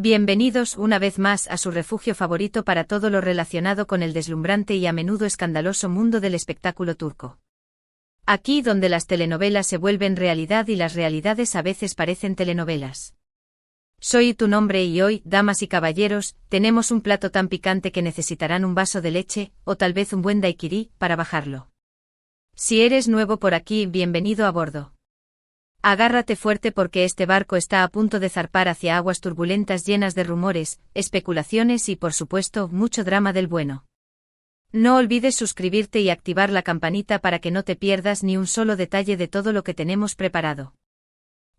Bienvenidos una vez más a su refugio favorito para todo lo relacionado con el deslumbrante y a menudo escandaloso mundo del espectáculo turco. Aquí donde las telenovelas se vuelven realidad y las realidades a veces parecen telenovelas. Soy tu nombre y hoy, damas y caballeros, tenemos un plato tan picante que necesitarán un vaso de leche, o tal vez un buen daiquiri, para bajarlo. Si eres nuevo por aquí, bienvenido a bordo. Agárrate fuerte porque este barco está a punto de zarpar hacia aguas turbulentas llenas de rumores, especulaciones y por supuesto, mucho drama del bueno. No olvides suscribirte y activar la campanita para que no te pierdas ni un solo detalle de todo lo que tenemos preparado.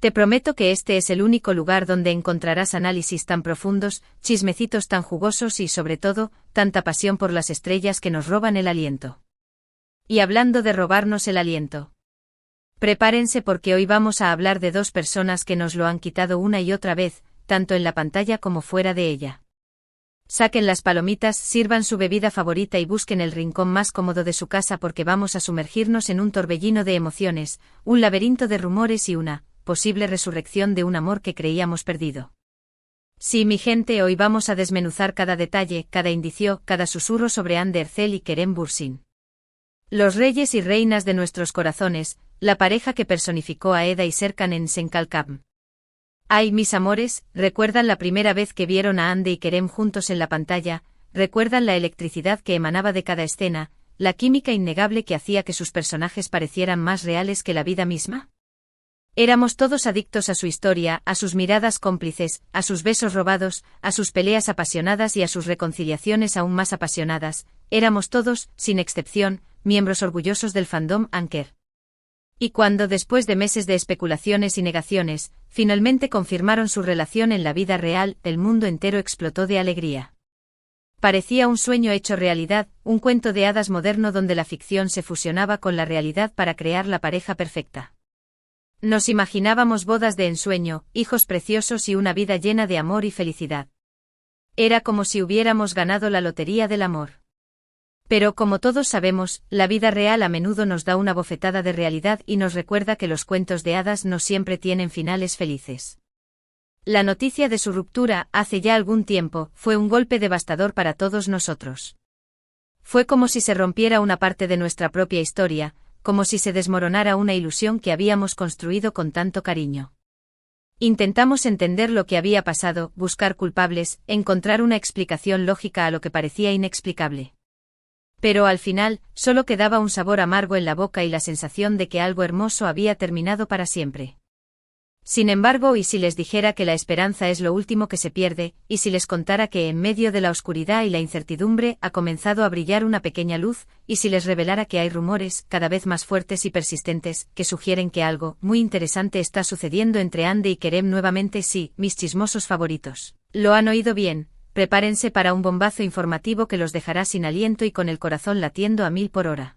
Te prometo que este es el único lugar donde encontrarás análisis tan profundos, chismecitos tan jugosos y sobre todo, tanta pasión por las estrellas que nos roban el aliento. Y hablando de robarnos el aliento. Prepárense porque hoy vamos a hablar de dos personas que nos lo han quitado una y otra vez, tanto en la pantalla como fuera de ella. Saquen las palomitas, sirvan su bebida favorita y busquen el rincón más cómodo de su casa porque vamos a sumergirnos en un torbellino de emociones, un laberinto de rumores y una posible resurrección de un amor que creíamos perdido. Sí, mi gente, hoy vamos a desmenuzar cada detalle, cada indicio, cada susurro sobre Hande Erçel y Kerem Bürsin. Los reyes y reinas de nuestros corazones, la pareja que personificó a Eda y Serkan en Senkalkam. Ay, mis amores, ¿recuerdan la primera vez que vieron a Hande y Kerem juntos en la pantalla? ¿Recuerdan la electricidad que emanaba de cada escena, la química innegable que hacía que sus personajes parecieran más reales que la vida misma? Éramos todos adictos a su historia, a sus miradas cómplices, a sus besos robados, a sus peleas apasionadas y a sus reconciliaciones aún más apasionadas. Éramos todos, sin excepción, miembros orgullosos del fandom Anker. Y cuando, después de meses de especulaciones y negaciones, finalmente confirmaron su relación en la vida real, el mundo entero explotó de alegría. Parecía un sueño hecho realidad, un cuento de hadas moderno donde la ficción se fusionaba con la realidad para crear la pareja perfecta. Nos imaginábamos bodas de ensueño, hijos preciosos y una vida llena de amor y felicidad. Era como si hubiéramos ganado la lotería del amor. Pero como todos sabemos, la vida real a menudo nos da una bofetada de realidad y nos recuerda que los cuentos de hadas no siempre tienen finales felices. La noticia de su ruptura, hace ya algún tiempo, fue un golpe devastador para todos nosotros. Fue como si se rompiera una parte de nuestra propia historia, como si se desmoronara una ilusión que habíamos construido con tanto cariño. Intentamos entender lo que había pasado, buscar culpables, encontrar una explicación lógica a lo que parecía inexplicable. Pero al final, solo quedaba un sabor amargo en la boca y la sensación de que algo hermoso había terminado para siempre. Sin embargo, ¿y si les dijera que la esperanza es lo último que se pierde, y si les contara que en medio de la oscuridad y la incertidumbre ha comenzado a brillar una pequeña luz, y si les revelara que hay rumores, cada vez más fuertes y persistentes, que sugieren que algo muy interesante está sucediendo entre Hande y Kerem nuevamente? Sí, mis chismosos favoritos. Lo han oído bien. Prepárense para un bombazo informativo que los dejará sin aliento y con el corazón latiendo a 1000 por hora.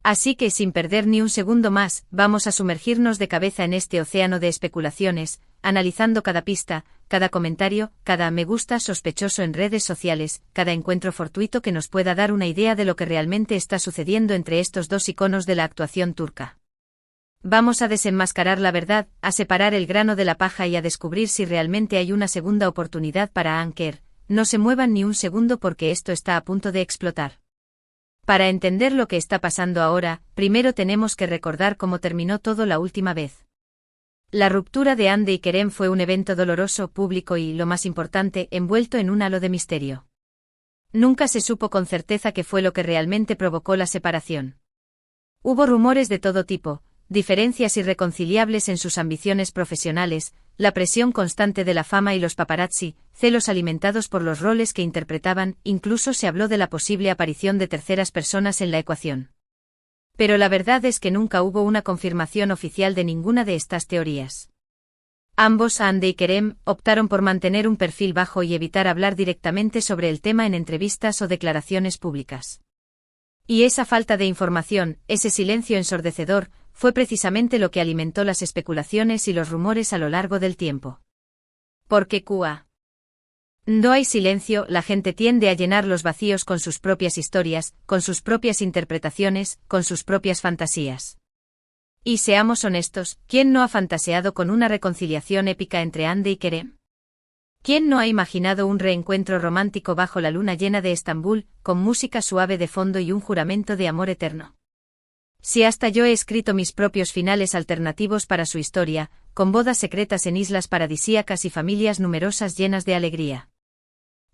Así que sin perder ni un segundo más, vamos a sumergirnos de cabeza en este océano de especulaciones, analizando cada pista, cada comentario, cada me gusta sospechoso en redes sociales, cada encuentro fortuito que nos pueda dar una idea de lo que realmente está sucediendo entre estos dos iconos de la actuación turca. Vamos a desenmascarar la verdad, a separar el grano de la paja y a descubrir si realmente hay una segunda oportunidad para Anker. No se muevan ni un segundo porque esto está a punto de explotar. Para entender lo que está pasando ahora, primero tenemos que recordar cómo terminó todo la última vez. La ruptura de Hande y Kerem fue un evento doloroso, público y, lo más importante, envuelto en un halo de misterio. Nunca se supo con certeza qué fue lo que realmente provocó la separación. Hubo rumores de todo tipo, diferencias irreconciliables en sus ambiciones profesionales, la presión constante de la fama y los paparazzi, celos alimentados por los roles que interpretaban, incluso se habló de la posible aparición de terceras personas en la ecuación. Pero la verdad es que nunca hubo una confirmación oficial de ninguna de estas teorías. Ambos, Hande y Kerem, optaron por mantener un perfil bajo y evitar hablar directamente sobre el tema en entrevistas o declaraciones públicas. Y esa falta de información, ese silencio ensordecedor, fue precisamente lo que alimentó las especulaciones y los rumores a lo largo del tiempo. Porque no hay silencio, la gente tiende a llenar los vacíos con sus propias historias, con sus propias interpretaciones, con sus propias fantasías. Y seamos honestos, ¿quién no ha fantaseado con una reconciliación épica entre Hande y Kerem? ¿Quién no ha imaginado un reencuentro romántico bajo la luna llena de Estambul, con música suave de fondo y un juramento de amor eterno? Si hasta yo he escrito mis propios finales alternativos para su historia, con bodas secretas en islas paradisíacas y familias numerosas llenas de alegría.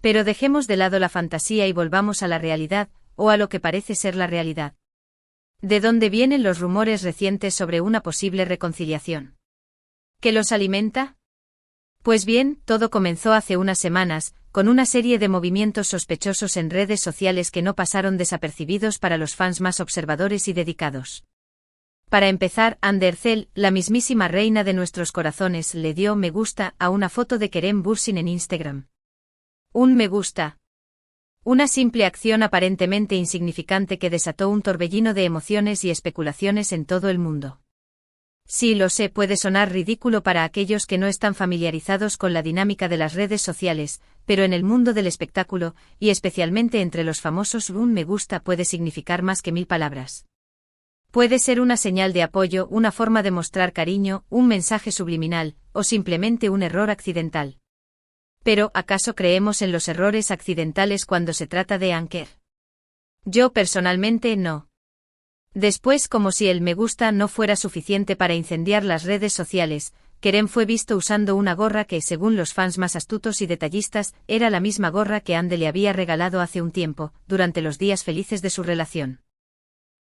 Pero dejemos de lado la fantasía y volvamos a la realidad, o a lo que parece ser la realidad. ¿De dónde vienen los rumores recientes sobre una posible reconciliación? ¿Qué los alimenta? Pues bien, todo comenzó hace unas semanas, con una serie de movimientos sospechosos en redes sociales que no pasaron desapercibidos para los fans más observadores y dedicados. Para empezar, Ander Zel, la mismísima reina de nuestros corazones, le dio me gusta a una foto de Kerem Bürsin en Instagram. Un me gusta. Una simple acción aparentemente insignificante que desató un torbellino de emociones y especulaciones en todo el mundo. Sí, lo sé, puede sonar ridículo para aquellos que no están familiarizados con la dinámica de las redes sociales, pero en el mundo del espectáculo, y especialmente entre los famosos, un me gusta puede significar más que 1000 palabras. Puede ser una señal de apoyo, una forma de mostrar cariño, un mensaje subliminal, o simplemente un error accidental. Pero, ¿acaso creemos en los errores accidentales cuando se trata de Anker? Yo personalmente no. Después, como si el me gusta no fuera suficiente para incendiar las redes sociales, Kerem fue visto usando una gorra que, según los fans más astutos y detallistas, era la misma gorra que Ande le había regalado hace un tiempo, durante los días felices de su relación.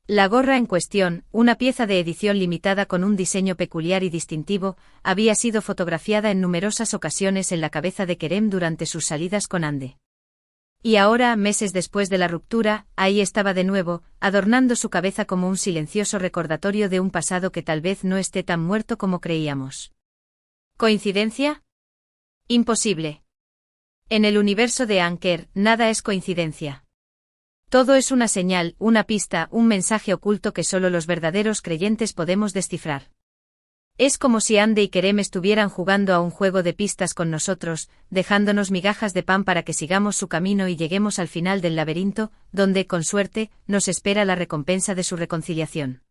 La gorra en cuestión, una pieza de edición limitada con un diseño peculiar y distintivo, había sido fotografiada en numerosas ocasiones en la cabeza de Kerem durante sus salidas con Ande. Y ahora, meses después de la ruptura, ahí estaba de nuevo, adornando su cabeza como un silencioso recordatorio de un pasado que tal vez no esté tan muerto como creíamos. ¿Coincidencia? Imposible. En el universo de Anker, nada es coincidencia. Todo es una señal, una pista, un mensaje oculto que solo los verdaderos creyentes podemos descifrar. Es como si Ande y Kerem estuvieran jugando a un juego de pistas con nosotros, dejándonos migajas de pan para que sigamos su camino y lleguemos al final del laberinto, donde, con suerte, nos espera la recompensa de su reconciliación.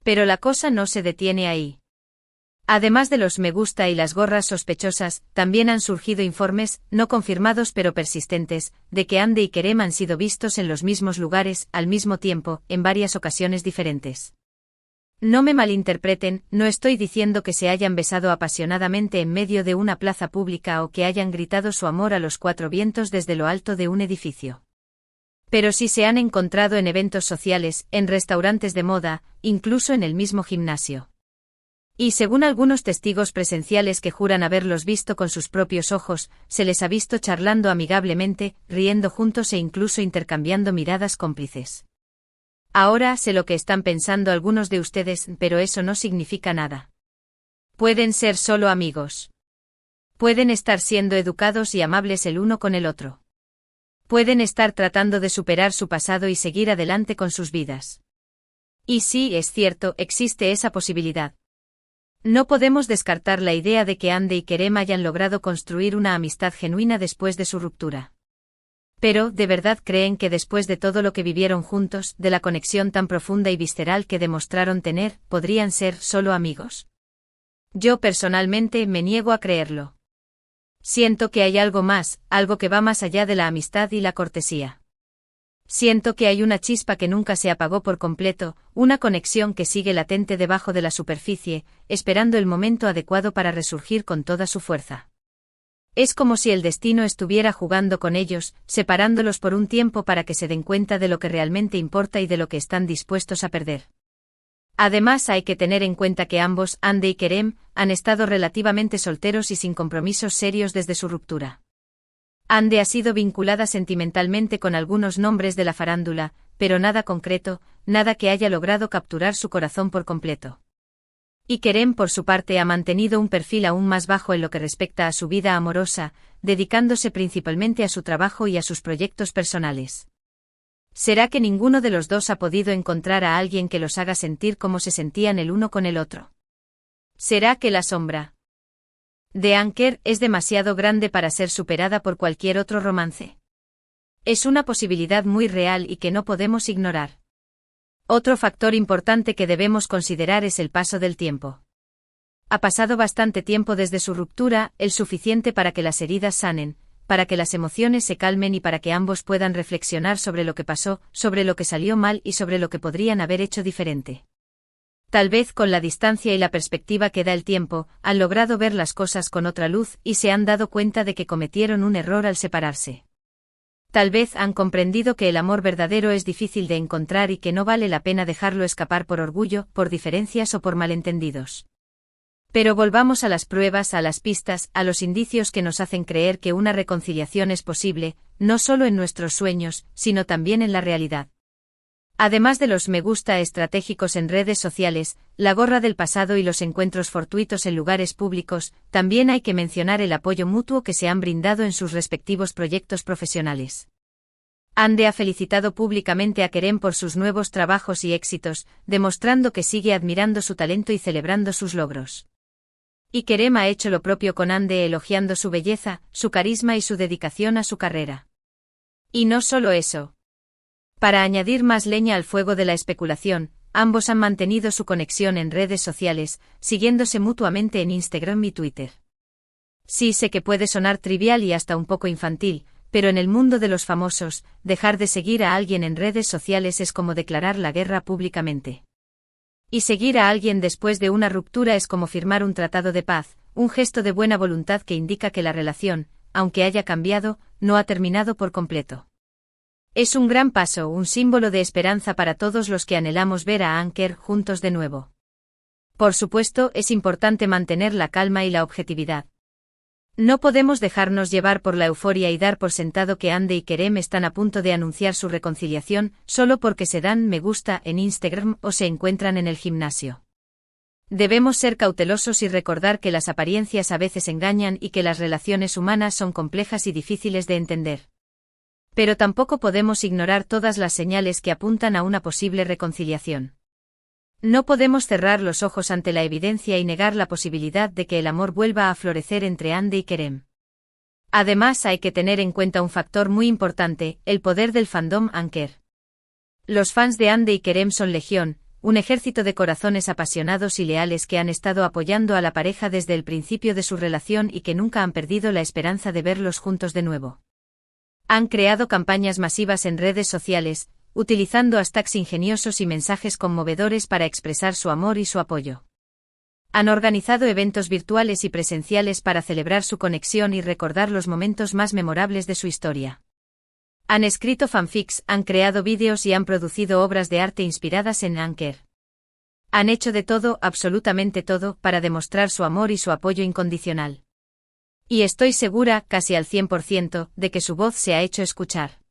Pero la cosa no se detiene ahí. Además de los me gusta y las gorras sospechosas, también han surgido informes, no confirmados pero persistentes, de que Ande y Kerem han sido vistos en los mismos lugares, al mismo tiempo, en varias ocasiones diferentes. No me malinterpreten, no estoy diciendo que se hayan besado apasionadamente en medio de una plaza pública o que hayan gritado su amor a los 4 vientos desde lo alto de un edificio. Pero sí se han encontrado en eventos sociales, en restaurantes de moda, incluso en el mismo gimnasio. Y según algunos testigos presenciales que juran haberlos visto con sus propios ojos, se les ha visto charlando amigablemente, riendo juntos e incluso intercambiando miradas cómplices. Ahora sé lo que están pensando algunos de ustedes, pero eso no significa nada. Pueden ser solo amigos. Pueden estar siendo educados y amables el uno con el otro. Pueden estar tratando de superar su pasado y seguir adelante con sus vidas. Y sí, es cierto, existe esa posibilidad. No podemos descartar la idea de que Ande y Kerem hayan logrado construir una amistad genuina después de su ruptura. Pero, ¿de verdad creen que después de todo lo que vivieron juntos, de la conexión tan profunda y visceral que demostraron tener, podrían ser solo amigos? Yo personalmente me niego a creerlo. Siento que hay algo más, algo que va más allá de la amistad y la cortesía. Siento que hay una chispa que nunca se apagó por completo, una conexión que sigue latente debajo de la superficie, esperando el momento adecuado para resurgir con toda su fuerza. Es como si el destino estuviera jugando con ellos, separándolos por un tiempo para que se den cuenta de lo que realmente importa y de lo que están dispuestos a perder. Además, hay que tener en cuenta que ambos, Ande y Kerem, han estado relativamente solteros y sin compromisos serios desde su ruptura. Ande ha sido vinculada sentimentalmente con algunos nombres de la farándula, pero nada concreto, nada que haya logrado capturar su corazón por completo. Y Kerem, por su parte, ha mantenido un perfil aún más bajo en lo que respecta a su vida amorosa, dedicándose principalmente a su trabajo y a sus proyectos personales. ¿Será que ninguno de los dos ha podido encontrar a alguien que los haga sentir como se sentían el uno con el otro? ¿Será que la sombra de Anker es demasiado grande para ser superada por cualquier otro romance? Es una posibilidad muy real y que no podemos ignorar. Otro factor importante que debemos considerar es el paso del tiempo. Ha pasado bastante tiempo desde su ruptura, el suficiente para que las heridas sanen, para que las emociones se calmen y para que ambos puedan reflexionar sobre lo que pasó, sobre lo que salió mal y sobre lo que podrían haber hecho diferente. Tal vez con la distancia y la perspectiva que da el tiempo, han logrado ver las cosas con otra luz y se han dado cuenta de que cometieron un error al separarse. Tal vez han comprendido que el amor verdadero es difícil de encontrar y que no vale la pena dejarlo escapar por orgullo, por diferencias o por malentendidos. Pero volvamos a las pruebas, a las pistas, a los indicios que nos hacen creer que una reconciliación es posible, no solo en nuestros sueños, sino también en la realidad. Además de los me gusta estratégicos en redes sociales, la gorra del pasado y los encuentros fortuitos en lugares públicos, también hay que mencionar el apoyo mutuo que se han brindado en sus respectivos proyectos profesionales. Ande ha felicitado públicamente a Kerem por sus nuevos trabajos y éxitos, demostrando que sigue admirando su talento y celebrando sus logros. Y Kerem ha hecho lo propio con Ande, elogiando su belleza, su carisma y su dedicación a su carrera. Y no solo eso. Para añadir más leña al fuego de la especulación, ambos han mantenido su conexión en redes sociales, siguiéndose mutuamente en Instagram y Twitter. Sí, sé que puede sonar trivial y hasta un poco infantil, pero en el mundo de los famosos, dejar de seguir a alguien en redes sociales es como declarar la guerra públicamente. Y seguir a alguien después de una ruptura es como firmar un tratado de paz, un gesto de buena voluntad que indica que la relación, aunque haya cambiado, no ha terminado por completo. Es un gran paso, un símbolo de esperanza para todos los que anhelamos ver a Anker juntos de nuevo. Por supuesto, es importante mantener la calma y la objetividad. No podemos dejarnos llevar por la euforia y dar por sentado que Ande y Kerem están a punto de anunciar su reconciliación, solo porque se dan me gusta en Instagram o se encuentran en el gimnasio. Debemos ser cautelosos y recordar que las apariencias a veces engañan y que las relaciones humanas son complejas y difíciles de entender. Pero tampoco podemos ignorar todas las señales que apuntan a una posible reconciliación. No podemos cerrar los ojos ante la evidencia y negar la posibilidad de que el amor vuelva a florecer entre Ande y Kerem. Además, hay que tener en cuenta un factor muy importante, el poder del fandom Anker. Los fans de Ande y Kerem son legión, un ejército de corazones apasionados y leales que han estado apoyando a la pareja desde el principio de su relación y que nunca han perdido la esperanza de verlos juntos de nuevo. Han creado campañas masivas en redes sociales, utilizando hashtags ingeniosos y mensajes conmovedores para expresar su amor y su apoyo. Han organizado eventos virtuales y presenciales para celebrar su conexión y recordar los momentos más memorables de su historia. Han escrito fanfics, han creado vídeos y han producido obras de arte inspiradas en Anker. Han hecho de todo, absolutamente todo, para demostrar su amor y su apoyo incondicional. Y estoy segura, casi al 100%, de que su voz se ha hecho escuchar.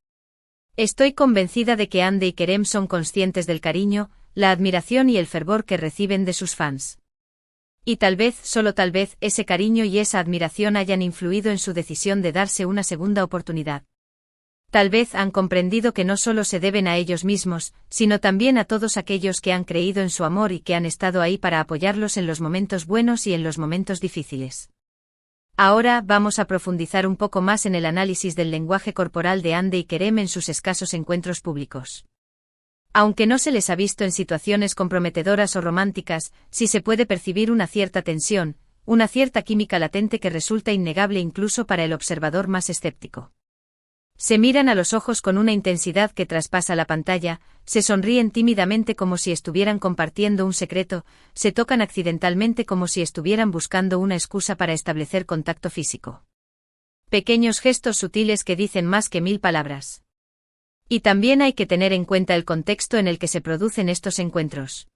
Estoy convencida de que Ande y Kerem son conscientes del cariño, la admiración y el fervor que reciben de sus fans. Y tal vez, solo tal vez, ese cariño y esa admiración hayan influido en su decisión de darse una segunda oportunidad. Tal vez han comprendido que no solo se deben a ellos mismos, sino también a todos aquellos que han creído en su amor y que han estado ahí para apoyarlos en los momentos buenos y en los momentos difíciles. Ahora vamos a profundizar un poco más en el análisis del lenguaje corporal de Ande y Kerem en sus escasos encuentros públicos. Aunque no se les ha visto en situaciones comprometedoras o románticas, sí se puede percibir una cierta tensión, una cierta química latente que resulta innegable incluso para el observador más escéptico. Se miran a los ojos con una intensidad que traspasa la pantalla, se sonríen tímidamente como si estuvieran compartiendo un secreto, se tocan accidentalmente como si estuvieran buscando una excusa para establecer contacto físico. Pequeños gestos sutiles que dicen más que 1000 palabras. Y también hay que tener en cuenta el contexto en el que se producen estos encuentros.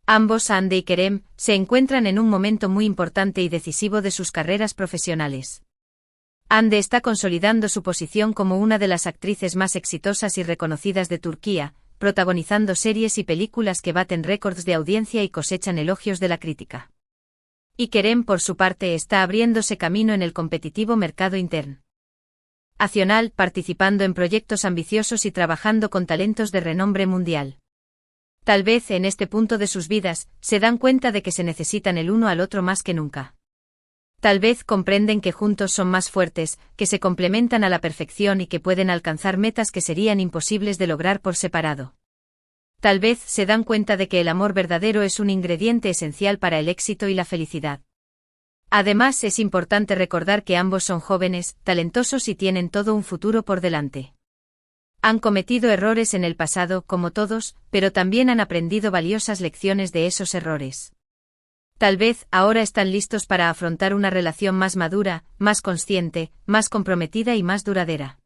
Ambos, Ande y Kerem, se encuentran en un momento muy importante y decisivo de sus carreras profesionales. Ande está consolidando su posición como una de las actrices más exitosas y reconocidas de Turquía, protagonizando series y películas que baten récords de audiencia y cosechan elogios de la crítica. Y Kerem, por su parte, está abriéndose camino en el competitivo mercado internacional, participando en proyectos ambiciosos y trabajando con talentos de renombre mundial. Tal vez en este punto de sus vidas, se dan cuenta de que se necesitan el uno al otro más que nunca. Tal vez comprenden que juntos son más fuertes, que se complementan a la perfección y que pueden alcanzar metas que serían imposibles de lograr por separado. Tal vez se dan cuenta de que el amor verdadero es un ingrediente esencial para el éxito y la felicidad. Además, es importante recordar que ambos son jóvenes, talentosos y tienen todo un futuro por delante. Han cometido errores en el pasado, como todos, pero también han aprendido valiosas lecciones de esos errores. Tal vez ahora están listos para afrontar una relación más madura, más consciente, más comprometida y más duradera.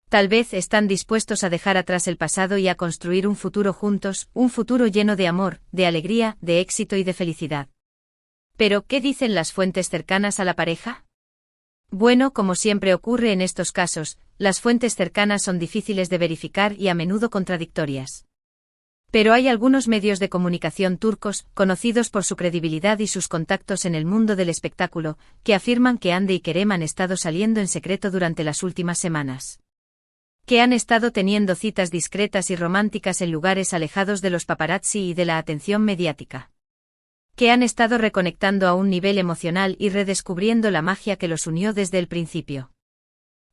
Tal vez están dispuestos a dejar atrás el pasado y a construir un futuro juntos, un futuro lleno de amor, de alegría, de éxito y de felicidad. Pero, ¿qué dicen las fuentes cercanas a la pareja? Bueno, como siempre ocurre en estos casos, las fuentes cercanas son difíciles de verificar y a menudo contradictorias. Pero hay algunos medios de comunicación turcos, conocidos por su credibilidad y sus contactos en el mundo del espectáculo, que afirman que Hande y Kerem han estado saliendo en secreto durante las últimas semanas. Que han estado teniendo citas discretas y románticas en lugares alejados de los paparazzi y de la atención mediática. Que han estado reconectando a un nivel emocional y redescubriendo la magia que los unió desde el principio.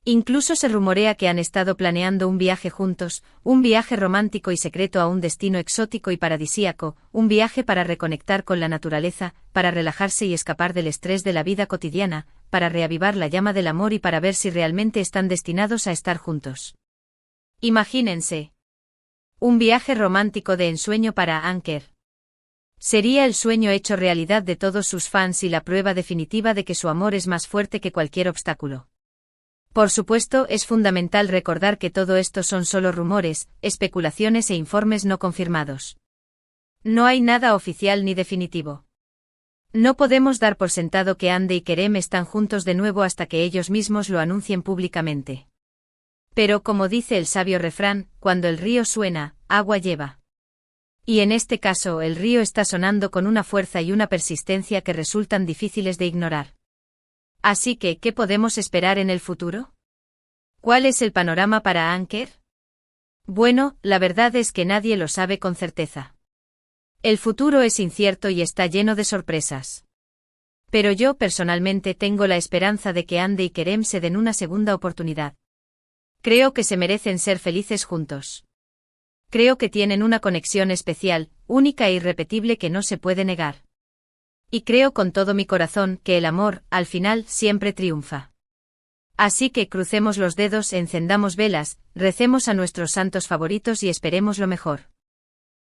Incluso se rumorea que han estado planeando un viaje juntos, un viaje romántico y secreto a un destino exótico y paradisíaco, un viaje para reconectar con la naturaleza, para relajarse y escapar del estrés de la vida cotidiana, para reavivar la llama del amor y para ver si realmente están destinados a estar juntos. Imagínense. Un viaje romántico de ensueño para Anker. Sería el sueño hecho realidad de todos sus fans y la prueba definitiva de que su amor es más fuerte que cualquier obstáculo. Por supuesto, es fundamental recordar que todo esto son solo rumores, especulaciones e informes no confirmados. No hay nada oficial ni definitivo. No podemos dar por sentado que Hande y Kerem están juntos de nuevo hasta que ellos mismos lo anuncien públicamente. Pero como dice el sabio refrán, cuando el río suena, agua lleva. Y en este caso el río está sonando con una fuerza y una persistencia que resultan difíciles de ignorar. Así que, ¿qué podemos esperar en el futuro? ¿Cuál es el panorama para Anker? Bueno, la verdad es que nadie lo sabe con certeza. El futuro es incierto y está lleno de sorpresas. Pero yo personalmente tengo la esperanza de que Hande y Kerem se den una segunda oportunidad. Creo que se merecen ser felices juntos. Creo que tienen una conexión especial, única e irrepetible que no se puede negar. Y creo con todo mi corazón que el amor, al final, siempre triunfa. Así que crucemos los dedos, encendamos velas, recemos a nuestros santos favoritos y esperemos lo mejor.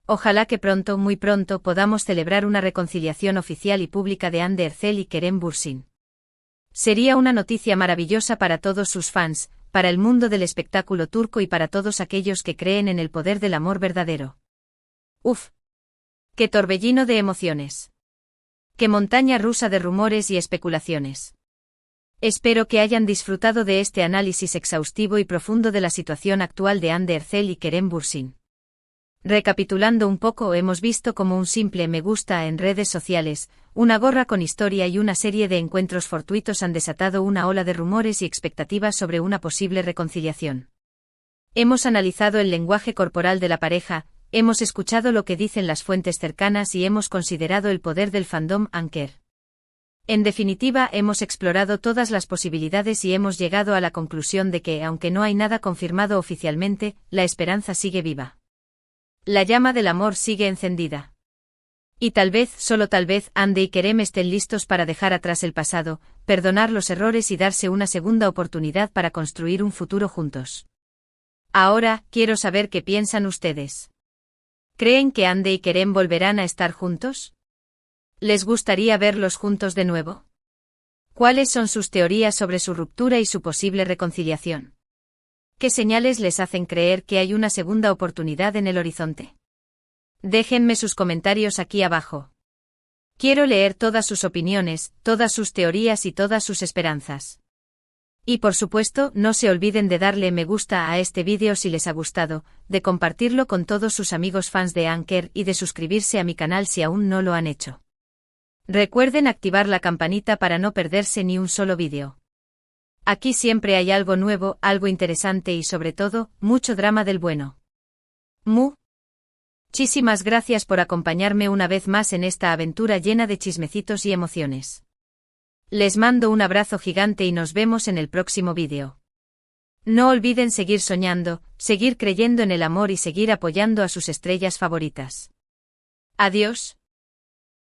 Ojalá que pronto, muy pronto, podamos celebrar una reconciliación oficial y pública de Hande Erçel y Kerem Bürsin. Sería una noticia maravillosa para todos sus fans, para el mundo del espectáculo turco y para todos aquellos que creen en el poder del amor verdadero. ¡Uf! ¡Qué torbellino de emociones! ¡Qué montaña rusa de rumores y especulaciones! Espero que hayan disfrutado de este análisis exhaustivo y profundo de la situación actual de Hande Erçel y Kerem Bürsin. Recapitulando un poco, hemos visto como un simple me gusta en redes sociales, una gorra con historia y una serie de encuentros fortuitos han desatado una ola de rumores y expectativas sobre una posible reconciliación. Hemos analizado el lenguaje corporal de la pareja, hemos escuchado lo que dicen las fuentes cercanas y hemos considerado el poder del fandom Anker. En definitiva, hemos explorado todas las posibilidades y hemos llegado a la conclusión de que, aunque no hay nada confirmado oficialmente, la esperanza sigue viva. La llama del amor sigue encendida. Y tal vez, solo tal vez, Hande y Kerem estén listos para dejar atrás el pasado, perdonar los errores y darse una segunda oportunidad para construir un futuro juntos. Ahora, quiero saber qué piensan ustedes. ¿Creen que Hande y Kerem volverán a estar juntos? ¿Les gustaría verlos juntos de nuevo? ¿Cuáles son sus teorías sobre su ruptura y su posible reconciliación? ¿Qué señales les hacen creer que hay una segunda oportunidad en el horizonte? Déjenme sus comentarios aquí abajo. Quiero leer todas sus opiniones, todas sus teorías y todas sus esperanzas. Y por supuesto, no se olviden de darle me gusta a este vídeo si les ha gustado, de compartirlo con todos sus amigos fans de Anker y de suscribirse a mi canal si aún no lo han hecho. Recuerden activar la campanita para no perderse ni un solo vídeo. Aquí siempre hay algo nuevo, algo interesante y sobre todo, mucho drama del bueno. Muchísimas gracias por acompañarme una vez más en esta aventura llena de chismecitos y emociones. Les mando un abrazo gigante y nos vemos en el próximo vídeo. No olviden seguir soñando, seguir creyendo en el amor y seguir apoyando a sus estrellas favoritas. Adiós.